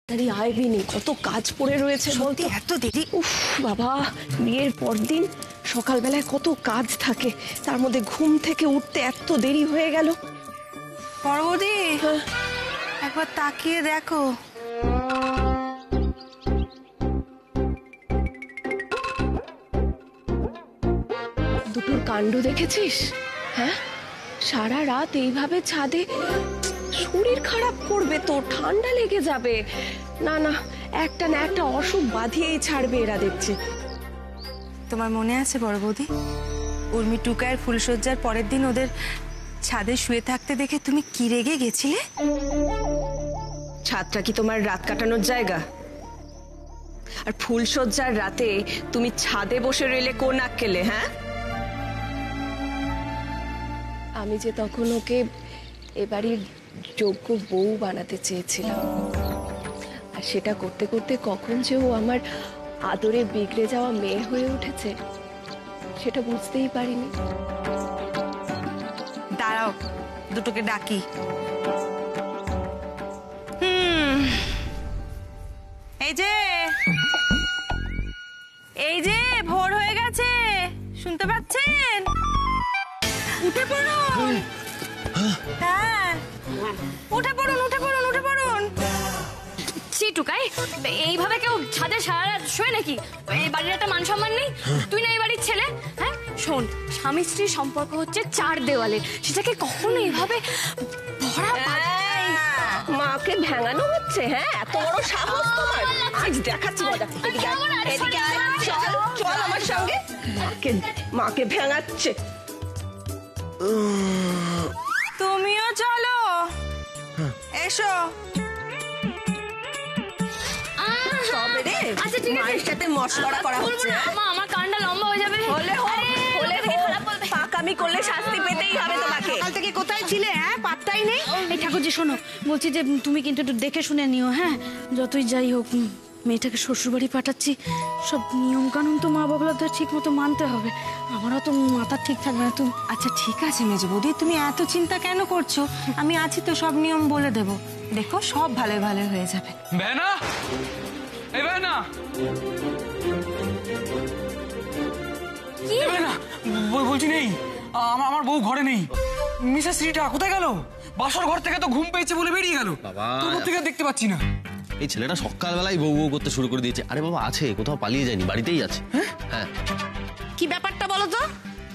তাড়াতাড়ি আইবি নি, কত কাজ পড়ে রয়েছে বলতে। এত দেরি? উফ বাবা, বিয়ের পরদিন সকালবেলায় কত কাজ থাকে, তার মধ্যে ঘুম থেকে উঠতে এত দেরি হয়ে গেল। পর্বতী, একবার তাকিয়ে দেখো। দুটোর কাণ্ড দেখেছিস? হ্যাঁ, সারা রাত এইভাবে ছাদে, শরীর খারাপ করবে তো, ঠান্ডা লেগে যাবে। না না, একটা না একটা অসুখ বাঁধিয়েই ছাড়বে এরা দেখছে। তোমার মনে আছে বড় বৌদি, উর্মি টুকায়ের ফুলসজ্জার পরের দিন ওদের ছাদে শুয়ে থাকতে দেখে তুমি কি রেগে গেছিলে? ছাদটা কি তোমার রাত কাটানোর জায়গা? আর ফুলসজ্জার রাতে তুমি ছাদে বসে রইলে কোন আক্কেলে? হ্যাঁ, আমি যে তখন ওকে এবাড়ির যোগ্য বউ বানাতে চেয়েছিলাম, আর সেটা করতে করতে কখন যে ও আমার আদরে বিগড়ে যাওয়া মেয়ে হয়ে উঠেছে সেটা বুঝতেই পারিনি। দাঁড়াও, দুটোকে ডাকি। এই যে ভোর হয়ে গেছে, শুনতে পাচ্ছেন? উঠে পড়ুন। হ্যাঁ, উঠে পড়ুন, উঠে পড়ুন, উঠে পড়ুন। টুকাই, এইভাবে কেউ ছাদে সারা রাত শোয় নাকি? এই বাড়ির একটা মান সম্মান নেই? তুই না এই বাড়ির ছেলে? হ্যাঁ শোন, স্বামী স্ত্রীর সম্পর্ক হচ্ছে চার দেওয়ালে, সেটাকে কখনো এইভাবে মাকে ভেঙানো হচ্ছে? হ্যাঁ, এত বড় সাহস তোমার? আজ দেখাচ্ছি মজা। এদিকে এদিকে চল চল আমার সঙ্গে। মাকে ভেঙাচ্ছে। তুমিও চলো, এসো। আচ্ছা ঠিক আছে, সাথে মশকরা করা হচ্ছে। আমার কানটা লম্বা হয়ে যাবে। পাকামি করলে শাস্তি পেতেই হবে তোমাকে। কাল থেকে কোথায় ছিলে? হ্যাঁ, পাত্তাই নেই। এই ঠাকুরজি শোনো, বলছি যে তুমি কিন্তু একটু দেখে শুনে নিও। হ্যাঁ, যতই যাই হোক, মেয়েটাকে শ্বশুরবাড়ি পাঠাচ্ছি, সব নিয়ম কানুন তো মা বাবাদের ঠিক মতো মানতে হবে। আমারও তো মাথা ঠিক থাকবে না। তুমি আচ্ছা ঠিক আছে মেজ বৌদি, তুমি এত চিন্তা কেন করছো? আমি আছি তো, সব নিয়ম বলে দেব। দেখো সব ভালো ভালো হয়ে যাবে। বেনা, এই বেনা, কি বেনা, বলছি নেই, আমার বউ ঘরে নেই। মিসেস রিটা কোথায় গেল? বাসর ঘর থেকে তো ঘুম পেয়েছে বলে বেরিয়ে গেল। তোর থেকে দেখতে পাচ্ছি না। এই ছেলেটা সকালবেলায় বউ বউ করতে শুরু করে দিয়েছে। আরে বাবা, আছে, কোথাও পালিয়ে যায়নি, বাড়িতেই আছে। হ্যাঁ, কি ব্যাপারটা বলো তো?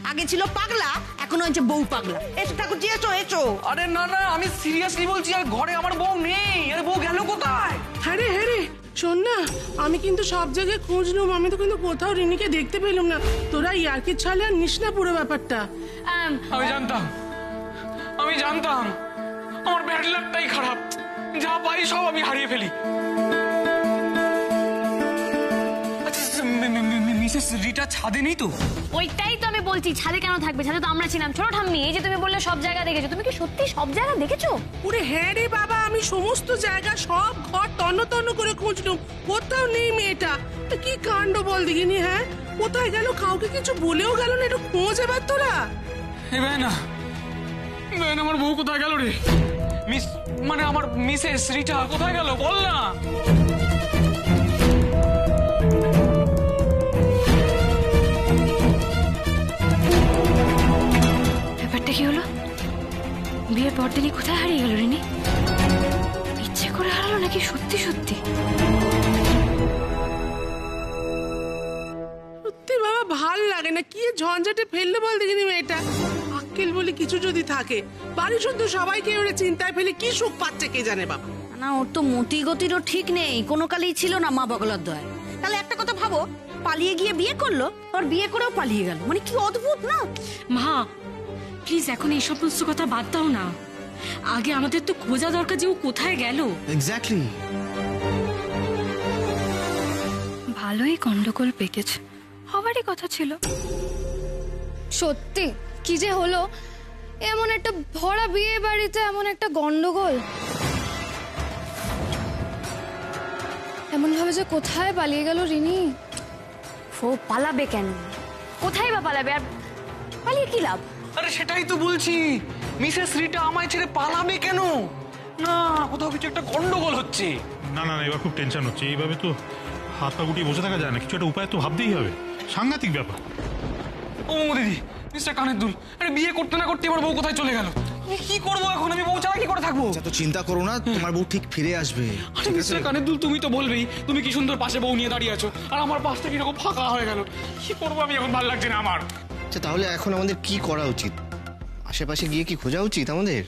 আগে ছিল পাগলা, এখন হচ্ছে বউ পাগলা। এসো ঠাকুরজি, এসো এসো। আরে না না, আমি সিরিয়াসলি বলছি, আর ঘরে আমার বউ নেই। আরে বউ গেল কোথায়? হ্যাঁ রে, শোন না, আমি কিন্তু সব জায়গায় খুঁজলুম, আমি তো কিন্তু কোথাও রিনিকে দেখতে পেলাম না। তোরা ইয়ার্কির ছলে আর নিস না পুরো ব্যাপারটা। আমি জানতাম আমার ব্যাড লাকটাই খারাপ, যা পাই সব আমি হারিয়ে ফেলি। মিসেস রিটা ছাদে নেই তো? ওইটাই তো আমি বলছি, ছাদে কেন থাকবে? ছাদে তো আমরা ছিলাম। ছোট ঠাম্মি, এই যে তুমি বললে সব জায়গা দেখেছো, তুমি কি সত্যি সব জায়গা দেখেছো? ওরে হ্যাঁ রে বাবা, আমি সমস্ত জায়গা, সব ঘর তন্ন তন্ন করে খুঁজলুম, কোথাও নেই মেয়েটা। তো কি কাণ্ড বল দেখিনি? হ্যাঁ, কোথায় গেল? কাউকে কিছু বলেও গেল না? একটু খোঁজ এবার তোরা। না, আমার বউ কোথায় গেল রে? মানে আমার মিসেস রিটা কোথায় গেল বল না। ব্যাপারটা কি হলো? বিয়ের পর দিনই কোথায় হারিয়ে গেল রিনি? ইচ্ছে করে হারালো নাকি সত্যি সত্যি? সত্যি বাবা, ভাল লাগে না, কি ঝঞ্ঝাটে ফেললে বল দেখিনি মেয়েটা। আক্কেল বলে কিছু যদি থাকে, বাড়ি শুদ্ধ সবাইকে ওরা চিন্তায় ফেলে কি সুখ পাচ্ছে কে জানে বাবা। না, ওর তো মতি গতিরও ঠিক নেই, কোনো কালেই ছিল না মা পাগলার দয়। তাহলে একটা কথা ভাবো, পালিয়ে গিয়ে বিয়ে করলো, আর বিয়ে করেও পালিয়ে গেল, মানে কি অদ্ভুত না? মা প্লিজ এখন এই সমস্ত কথা বাদ দাও না। আগে আমাদের তো খোঁজা দরকার যে ও কোথায় গেল। এক্স্যাক্টলি। ভালোই গন্ডগোল পেকেছে, হবারই কথা ছিল। সত্যি কি যে হলো, এমন একটা ভরা বিয়ে বাড়িতে এমন একটা গন্ডগোল, এমন ভাবে যে কোথায় পালিয়ে গেল রিনি। ও পালাবে কেন? কোথায় বা পালাবে? আর পালিয়ে কি লাভ? আরে সেটাই তো বলছি, মিসেস রিটা আমায় ছেড়ে পালাবে কেন? না, কোথাও কিছু একটা গন্ডগোল হচ্ছে। না না না, এবার খুব টেনশন হচ্ছে। এইভাবে তো হাত পা গুটিয়ে বসে থাকা যায় না, কিছু একটা উপায় তো ভাবতেই হবে। সাংঘাতিক ব্যাপার। ও দিদি, মিস্টার কানের দুল, আরে বিয়ে করতে না করতে এবার বউ কোথায় চলে গেল? আমি কি করবো এখন? আমি বউ ছাড়া কি করে থাকবো? তো চিন্তা করো না, তোমার বউ ঠিক ফিরে আসবে। আরে মিস্টার কানের দুল, তুমি তো বলবেই তুমি কি সুন্দর পাশে বউ নিয়ে দাঁড়িয়ে আছো, আর আমার পাশটা কিরকম ফাঁকা হয়ে গেল। কি করবো আমি এখন? ভালো লাগছে না আমার। আচ্ছা, তাহলে এখন আমাদের কি করা উচিত? আশেপাশে গিয়ে কি খোঁজা উচিত আমাদের?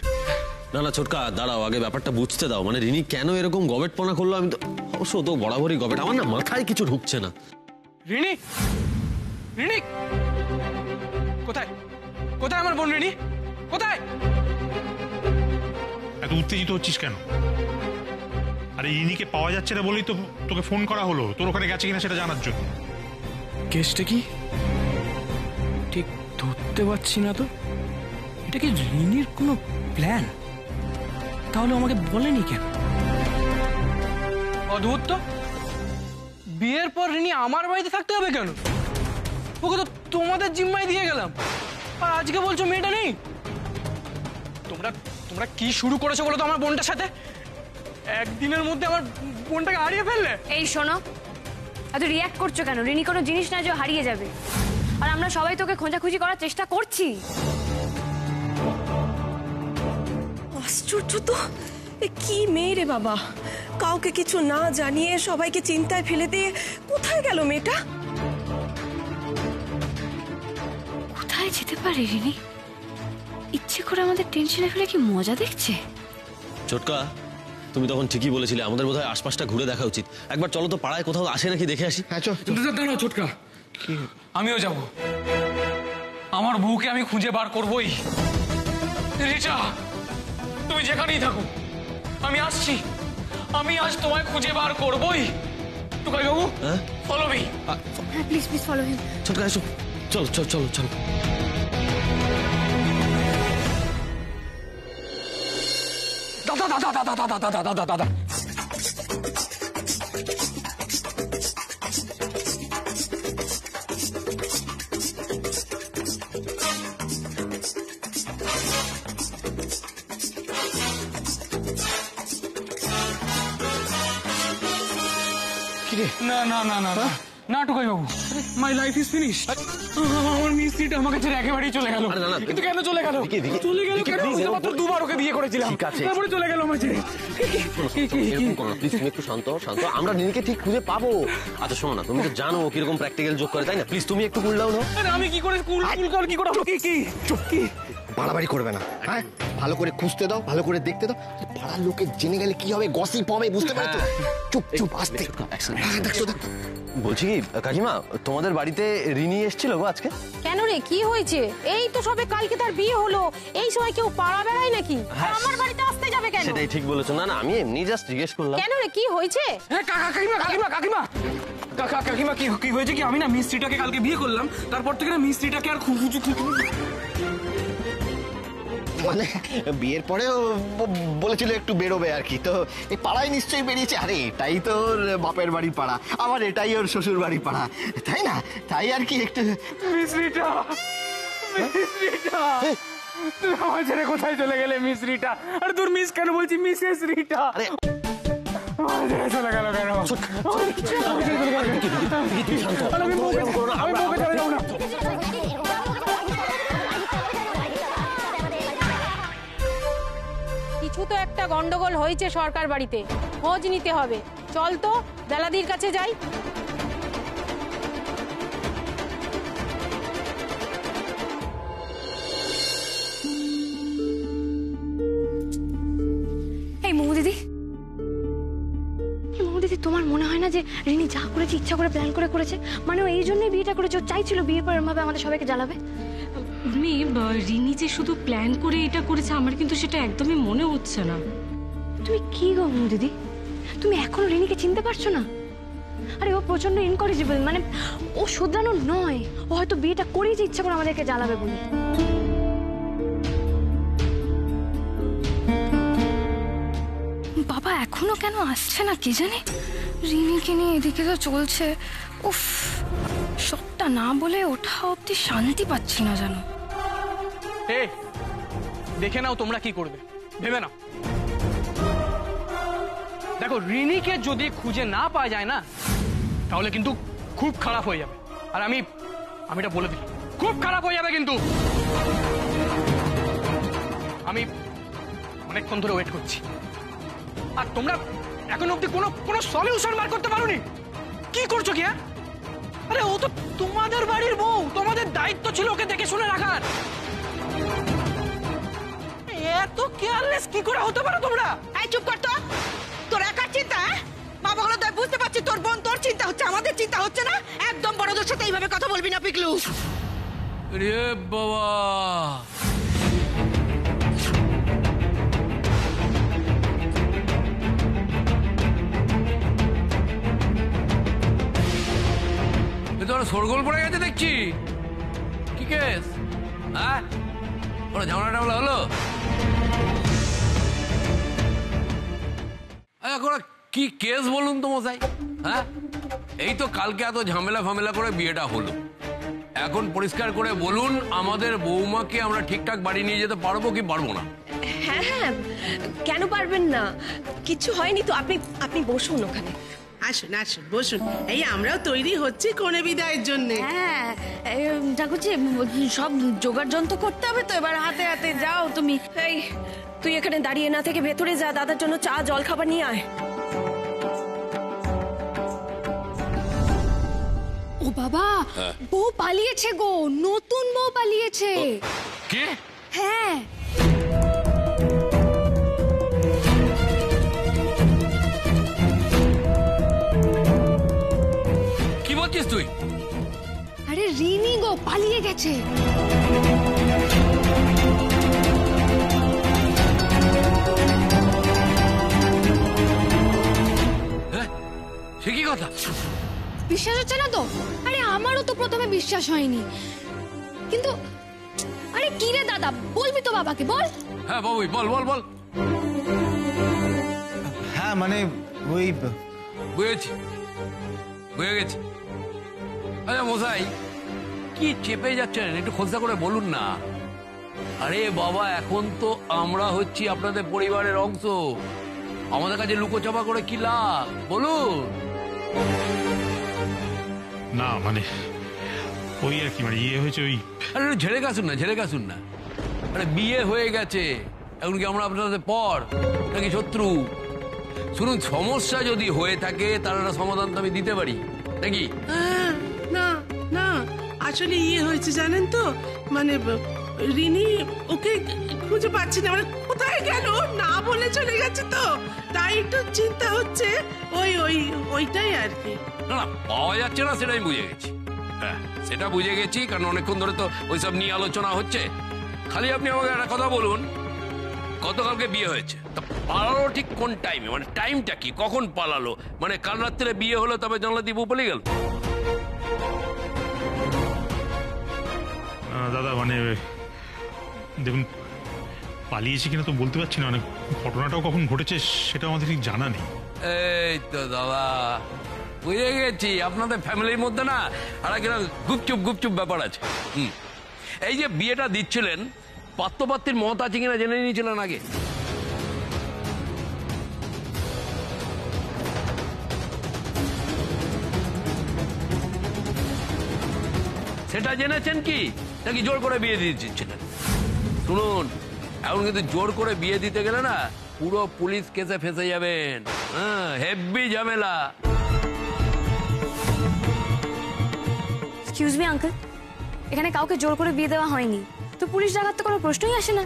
না না ছোটকা, দাঁড়াও, আগে ব্যাপারটা বুঝতে দাও। মানে রিনি কেন এরকম গবেটপনা করলো? আমি তো অবশ্য তো বরাবরই গবেট, আমার না মাথায় কিছু ঢুকছে না। রিনি, রিনি কোথায়? কোথায় আমার বোন রিনি? কোথায়? এত উত্তেজিত হচ্ছিস কেন? আরে রিনিকে পাওয়া যাচ্ছে না বলেই তো তোকে ফোন করা হলো, তোর ওখানে গেছে কিনা সেটা জানার জন্য। কেসটা কি ঠিক ধরতে পারছি না তো। এটা কি রিনির কোনো প্ল্যান? তাহলে আমাকে বলেনি কেন? অদ্ভুত তো, বিয়ের পর রিনি আমার বাড়িতে থাকতে হবে কেন? ওকে তো তোমাদের জিম্মায় দিয়ে গেলাম, আর আজকে বলছো মেয়েটা নেই। তোমরা তোমরা কি শুরু করেছো বলো তো আমার বোনটার সাথে? একদিনের মধ্যে আমার বোনটাকে হারিয়ে ফেললে। এই শোনো, এত রিয়াক্ট করছো কেন? রিনি কোনো জিনিস না যে ও হারিয়ে যাবে, আর আমরা সবাই তোকে খোঁজাখুঁজি করার চেষ্টা করছি। আশ্চর্য তো, এ কি মেয়ে রে বাবা! কাউকে কিছু না জানিয়ে সবাইকে চিন্তায় ফেলে দিয়ে কোথায় গেল মেয়েটা? কোথায় যেতে পারে রিনি? ইচ্ছে করে আমাদের টেনশনে ফেলে কি মজা দেখছে? ছোটকা, তুমি তখন ঠিকই বলেছিলে, আমাদের বোধহয় আশপাশটা ঘুরে দেখা উচিত। একবার চলো তো, পাড়ায় কোথাও আসে নাকি দেখে আসি। হ্যাঁ চল। দাঁড়াও ছোটকা, আমিও যাব। আমার বউকে আমি খুঁজে বার করবই। রিচা, তুমি যেখানেই থাকো, আমি আসছি। আমি আজ তোমায় খুঁজে বার করবই। টুকাই বাবু, ফলো মি। হ্যাঁ প্লিজ প্লিজ ফলো হিম। ছোটকা এসো, চলো চলো চলো চলো। দাদা দাদা দাদা দাদা দাদা দাদা দাদা, না না না না না টুকাই বাবু, মাই লাইফ ইজ ফিনিশ। আমার মিস্ত্রিটা আমাকে ছেড়ে একেবারেই চলে গেল। কিন্তু কেন চলে গেল? চলে গেল কেন? মাত্র দুবার ওকে বিয়ে করেছিলাম, তারপরে চলে গেল আমার ছেড়ে। তুমি একটু শান্ত শান্ত, আমরা রিনিকে ঠিক খুঁজে পাবো। আচ্ছা শোনো না, তুমি তো জানো ও কিরকম প্র্যাকটিক্যাল যোগ করে, তাই না? প্লিজ তুমি একটু কুল ডাউন হও। আমি কি করে কুল কর কি করে? কি চুপ, কি বাড়াবাড়ি করবে না, হ্যাঁ? ভালো করে খুঁজতে দাও, ভালো করে দেখতে দাও। পাড়ার লোকে জেনে গেলে কি হবে? গসিপ হবে, বুঝতে পারছো? চুপ চুপ, আস্তে। দেখছো দেখো। বলছি কি কাকিমা, তোমাদের বাড়িতে রিনি এসেছিল গো আজকে? কেন রে, কি হয়েছে? এই তো সবে কালকে তার বিয়ে হলো, এই সময় কেউ পাড়া বেড়ায় নাকি? আমার বাড়িতে আসতে যাবে কেন? সেটাই ঠিক বলেছো। না না, আমি এমনি জাস্ট জিজ্ঞেস করলাম। কেন রে, কি হয়েছে? কাকিমা কাকিমা কাকিমা কাকিমা, কি হয়েছে কি? আমি না মিস্ত্রিটাকে কালকে বিয়ে করলাম, তারপর থেকে না মিস্ত্রিটাকে আর মানে বিয়ের পরেও বলেছিল একটু বেরোবে আর কি, তো এই পাড়ায় নিশ্চয়ই বেরিয়েছে। আরে এটাই তো ওর বাপের বাড়ি পাড়া, আবার এটাই ওর শ্বশুর বাড়ি পাড়া, তাই না? তাই আর কি একটু। মিস্ত্রিটা তুই আমার ছেড়ে কোথায় চলে গেলে মিস্ত্রিটা? আর তোর মিস কেন বলছি? মিসেস রিটা চলে গেল কেন? আমি বউকে ছেড়ে যাবো না। কিছু তো একটা গন্ডগোল হয়েছে সরকার বাড়িতে, খোঁজ নিতে হবে। চল তো দালাদির কাছে যাই। এই মৌ দিদি, তোমার মনে হয় না যে রিনি যা করেছে ইচ্ছা করে প্ল্যান করে করেছে? মানে ও এই জন্যই বিয়েটা করেছে, ও চাইছিল বিয়ের পর এরমভাবে আমাদের সবাইকে জ্বালাবে। রিনি যে শুধু প্ল্যান করে এটা করেছে আমার কিন্তু সেটা একদমই মনে হচ্ছে না। তুমি কি গো মৌ দিদি, তুমি এখনো রিনিকে চিনতে পারছো না? আরে ও প্রচন্ড ইনকরেজেবল, মানে ও শুধরানোর নয়, ও হয়তো বিয়েটা করেই যে ইচ্ছা করে আমাদেরকে জ্বালাবে বলে। বাবা এখনো কেন আসছে না কে জানে? রিনিকে নিয়ে এদিকে তো চলছে, উফ, সবটা না বলে ওঠা অব্দি শান্তি পাচ্ছি না জানো। দেখে নাও তোমরা কি করবে, ভেবে নাও। দেখো রিনিকে যদি খুঁজে না পাওয়া যায় না তাহলে কিন্তু খুব খারাপ হয়ে যাবে। আর আমি এটা বলে দিই, খুব খারাপ হয়ে যাবে কিন্তু। আমি অনেকক্ষণ ধরে ওয়েট করছি, আর তোমরা এখন অব্দি কোনো সলিউশন বার করতে পারোনি। কি করছো কি? আরে ও তো তোমাদের বাড়ির বউ, তোমাদের দায়িত্ব ছিল ওকে দেখে শুনে রাখার। এত কেয়ারলেস কি করে হতে পারো তোমরা? এই চুপ কর তো, তোর একার চিন্তা? মা বগলা তুই বুঝতে পারছি তোর বোন, তোর চিন্তা হচ্ছে, আমাদের চিন্তা হচ্ছে না। একদম বড়দের সাথে এইভাবে কথা বলবি না পিকলু। রে বাবা, তোরা সরগোল পড়ে গেছে দেখছি। কি কেস? হ্যাঁ, ওরা ঝামেলা টামলা হলো? এখন কি কেস বলুন তো মশাই? হ্যাঁ, এই তো কালকে এত ঝামেলা ফামেলা করে বিয়েটা হলো। এখন পরিষ্কার করে বলুন, আমাদের বৌমাকে আমরা ঠিকঠাক বাড়ি নিয়ে যেতে পারবো কি পারবো না? হ্যাঁ হ্যাঁ, কেন পারবেন না? কিছু হয়নি তো, আপনি বসুন ওখানে। আসুন আসুন বসুন, এই আমরাও তৈরি হচ্ছি কনে বিদায়ের জন্য। হ্যাঁ ঠাকুরজি, সব জোগাড় যন্ত্র করতে হবে তো, এবার হাতে হাতে যাও তুমি। এই তুই এখানে দাঁড়িয়ে না থেকে ভেতরে যা, দাদার জন্য চা জল খাবার নিয়ে আয়। ও বাবা, বউ পালিয়েছে গো, নতুন বউ পালিয়েছে। কে? হ্যাঁ, কি বলছিস তুই? আরে রিনি গো, পালিয়ে গেছে। সে কি কথা? বিশ্বাস হচ্ছে না তো? আরে আমারও তো প্রথমে বিশ্বাস হয়নি, কিন্তু আরে কি রে দাদা, বলবি তো বাবাকে, বল। হ্যাঁ বাবু, বল বল বল। হ্যাঁ মানে ওই বুঝেছি, বুঝে গেছি। আচ্ছা মশাই, কি চেপে যাচ্ছেন, একটু খোঁজা করে বলুন না। আরে বাবা, এখন তো আমরা হচ্ছি আপনাদের পরিবারের অংশ, আমাদের কাছে লুকোচাপা করে কি লাভ, বলুন। না মানে ওই আর কি, মানে ইয়ে হয়েছে ওই। আরে ঝেড়ে কাশুন না, ঝেড়ে কাশুন না। আরে বিয়ে হয়ে গেছে, এখন কি আমরা আপনাদের পর নাকি শত্রু? শুনুন, সমস্যা যদি হয়ে থাকে তার একটা সমাধান তো আমি দিতে পারি, নাকি? না না, আসলে হয়েছে জানেন তো, মানে রিনি ওকে খুঁজে পাচ্ছি না, মানে কোথায় গেল না বলে চলে গেছে তো, তাই একটু চিন্তা হচ্ছে। ওইটাই আর কি। না না, পাওয়া যাচ্ছে না সেটা আমি বুঝে গেছি। হ্যাঁ, সেটা বুঝে গেছি, কারণ অনেকক্ষণ ধরে তো ওইসব নিয়ে আলোচনা হচ্ছে। খালি আপনি আমাকে একটা কথা বলুন, গতকালকে বিয়ে হয়েছে, তা পালালো ঠিক কোন টাইমে, মানে টাইমটা কি, কখন পালালো? মানে কাল রাত্রে বিয়ে হলো, তবে জানলা দিয়ে বউ পালিয়ে গেল? দাদা মানে দেখুন, পালিয়েছি কিনা তো বলতে পারছি না, মানে ঘটনাটাও কখন ঘটেছে সেটা আমাদের ঠিক জানা নেই। এই তো দাদা, বুঝে গেছি, আপনাদের ফ্যামিলির মধ্যে না আর একটা গুপচুপ গুপচুপ ব্যাপার আছে। এই যে বিয়েটা দিচ্ছিলেন, পাত্রপাত্রীর মত আছে কিনা জেনে নিয়েছিলেন আগে? সেটা জেনেছেন কি, নাকি জোর করে বিয়ে দিয়ে দিচ্ছিলেন? শুনুন, এখন কিন্তু জোর করে বিয়ে দিতে গেলে না পুরো পুলিশ কেসে ফেঁসে যাবেন। হ্যাঁ, হেভি ঝামেলা। এক্সকিউজ মি আঙ্কেল, এখানে কাউকে জোর করে বিয়ে দেওয়া হয়নি, তো পুলিশ ডাকার তো কোনো প্রশ্নই আসে না।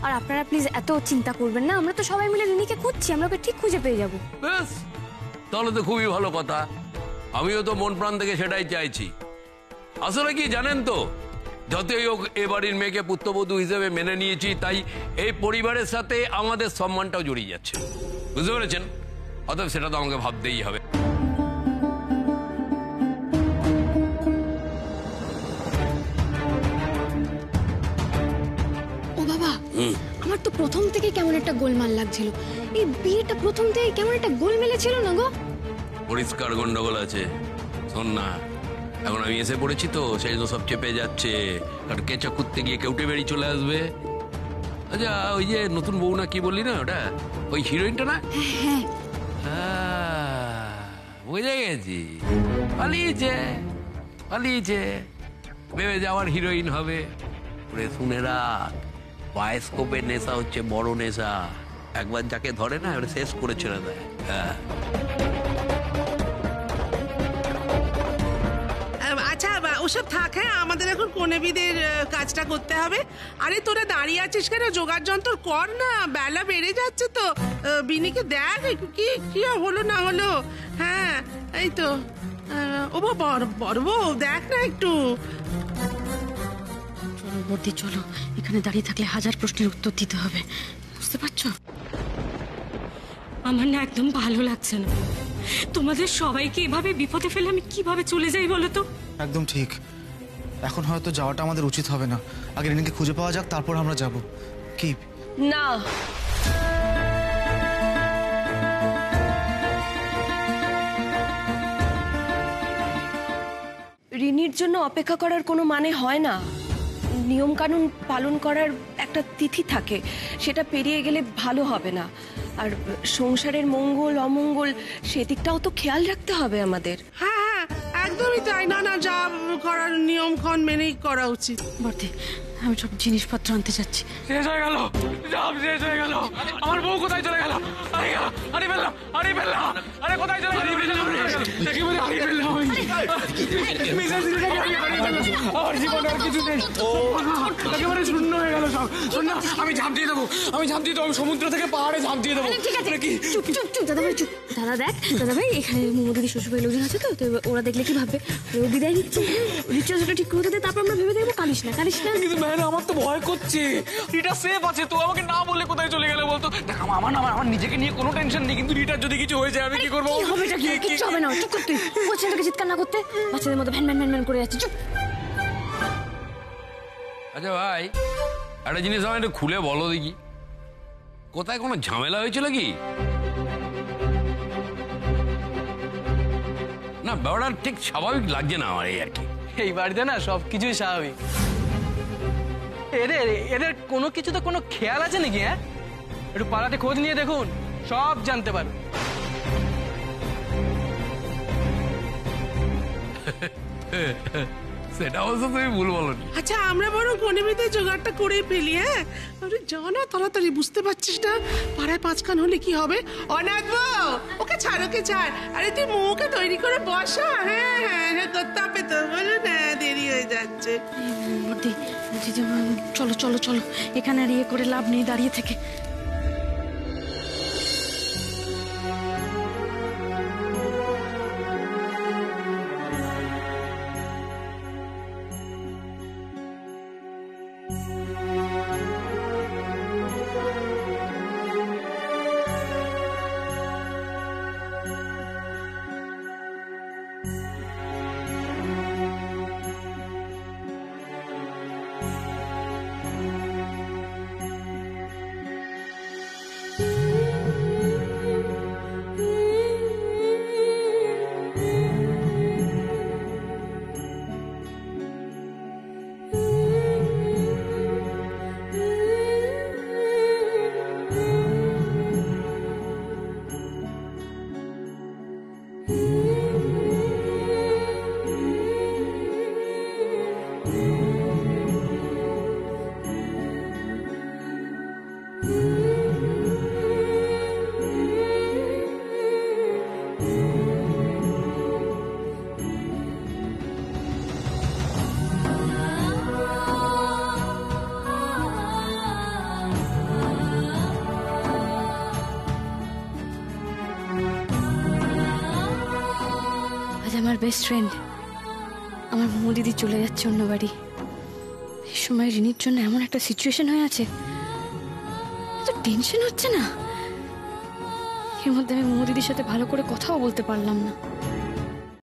আর আপনারা প্লিজ এত চিন্তা করবেন না, আমরা তো সবাই মিলে রিনিকে খুঁজছি, আমরা ওকে ঠিক খুঁজে পেয়ে যাবো। বেশ, তাহলে তো খুবই ভালো কথা। আমিও তো মন প্রাণ থেকে সেটাই চাইছি। আসলে কি জানেন তো, যতই হোক এ বাড়ির মেয়েকে পুত্রবধূ হিসেবে মেনে নিয়েছি, তাই এই পরিবারের সাথে আমাদের সম্মানটাও জড়িয়ে যাচ্ছে, বুঝতে পেরেছেন? অতএব সেটা তো আমাকে ভাবতেই হবে। ও বাবা, আমার তো প্রথম থেকে কেমন একটা গোলমাল লাগছিল, এই বিয়েটা প্রথম থেকে কেমন একটা গোলমেলে ছিল না গো। পরিষ্কার গন্ডগোল আছে। শোন না, এখন আমি এসে পড়েছি তো, সেই জন্য সব চেপে যাচ্ছে, কারণ কেঁচা কুদতে গিয়ে কেউটে বেরিয়ে চলে আসবে। আচ্ছা, ওই যে নতুন বউ না কি বললি না, ওটা ওই হিরোইনটা না? বুঝে গেছি, পালিয়েছে পালিয়েছে, ভেবে যাওয়ার হিরোইন হবে। ওরে শুনে রাখ, বায়োস্কোপের নেশা হচ্ছে বড় নেশা, একবার যাকে ধরে না এবারে শেষ করে ছেড়ে দেয়। আচ্ছা ওসব থাক, হ্যাঁ আমাদের এখন কনেবিদের কাজটা করতে হবে। আরে তোরা দাঁড়িয়ে আছিস কেন, জোগাড় যন্ত্র কর না, বেলা বেড়ে যাচ্ছে তো। বিনিকে দেখ কি কি হলো না হলো। হ্যাঁ এই তো, ও বড় বউ দেখ না একটু। চলো বর্দি চলো, এখানে দাঁড়িয়ে থাকলে হাজার প্রশ্নের উত্তর দিতে হবে, বুঝতে পারছো? আমার না একদম ভালো লাগছে না। তোমাদের সবাইকে এভাবে বিপদে ফেলে আমি কিভাবে চলে যাই বলো তো? একদম ঠিক, এখন হয়তো যাওয়াটা আমাদের উচিত হবে না। আগে রিনিকে খুঁজে পাওয়া যাক, তারপর আমরা যাব। কি না, রিনির জন্য অপেক্ষা করার কোনো মানে হয় না। নিয়ম কানুন পালন করার একটা তিথি থাকে, সেটা পেরিয়ে গেলে ভালো হবে না। আর সংসারের মঙ্গল অমঙ্গল সেদিকটাও তো খেয়াল রাখতে হবে আমাদের। হ্যাঁ হ্যাঁ একদমই তাই, না না যা করার নিয়মক্ষণ মেনেই করা উচিত। বর্দি আমি সব জিনিসপত্র আনতে যাচ্ছি। শেষ হয়ে গেল, সব শেষ হয়ে গেল। আমার বউ কোথায় চলে গেল? হারিয়ে ফেললাম, হারিয়ে ফেললাম। আরে কোথায় চলে গেল? একেবারে হারিয়ে ফেললাম। আমার জীবনে আর কিছু নেই, একেবারে শূন্য হয়ে গেল সব। শূন্য। আমি ঝাঁপ দিয়ে দেবো, আমি ঝাঁপ দিয়ে দেবো, সমুদ্র থেকে পাহাড়ে ঝাঁপ দিয়ে দেবো। ঠিক আছে, চুপ চুপ চুপ দাদা ভাই চুপ। দাদা দেখ, দাদা ভাই এখানে মোমো দিদি শ্বশুরবাড়ি লোকজন আছে তো, তো ওরা দেখলে কি ভাববে? ও দিদাই নিচ্ছে, রিচার্জটা ঠিক করে দে, তারপর আমরা ভেবে দেখবো। কালিস না কালিস না। কিন্তু ম্যান আমার তো ভয় করছে, রিটা সেফ আছে তো, আমাকে না বলে কোথায় চলে গেলে বলতো? দেখ আমার নিজেকে নিয়ে কোনো টেনশন নেই, কিন্তু রিটার যদি কিছু হয়ে যায় আমি কি করবো? কিচ্ছু হবে না, চুপ কর তুই। বলছেন তোকে চিৎকার না করতে, বাচ্চাদের মতো ভ্যান ভ্যান ভ্যান ভ্যান করে যাচ্ছে। চুপ। আচ্ছা ভাই, একটা জিনিস আমায় একটু খুলে বলো দেখি, কোথায় কোনো ঝামেলা হয়েছিল কি? না ব্যাপারটা ঠিক স্বাভাবিক লাগছে না আমার, এই আর কি। এই বাড়িতে না সবকিছুই স্বাভাবিক। এদের কোনো কিছুতে কোনো খেয়াল আছে নাকি? হ্যাঁ, একটু পাড়াতে খোঁজ নিয়ে দেখুন, সব জানতে পারো। সেটা অবশ্য তুমি ভুল বলোনি। আচ্ছা আমরা বরং কনেবিদের জোগাড়টা করে ফেলি। হ্যাঁ আরে যাও না তাড়াতাড়ি, বুঝতে পারছিস না পাড়ায় পাঁচখান হলে কি হবে? অনাথ বউ ওকে ছাড়, ওকে ছাড়। আরে তুই মুখে তৈরি করে বসা। হ্যাঁ হ্যাঁ হ্যাঁ করতে হবে তো, বলো না দেরি হয়ে যাচ্ছে। বর্দি চলো চলো চলো, এখানে আর ইয়ে করে লাভ নেই দাঁড়িয়ে থেকে। আমার বেস্ট ফ্রেন্ড, আমার মোমো দিদি চলে যাচ্ছে অন্য বাড়ি। এই সময় রিনির জন্য এমন একটা সিচুয়েশন হয়ে আছে, এত টেনশন হচ্ছে না, এর মধ্যে আমি মোমো দিদির সাথে ভালো করে কথাও বলতে পারলাম না।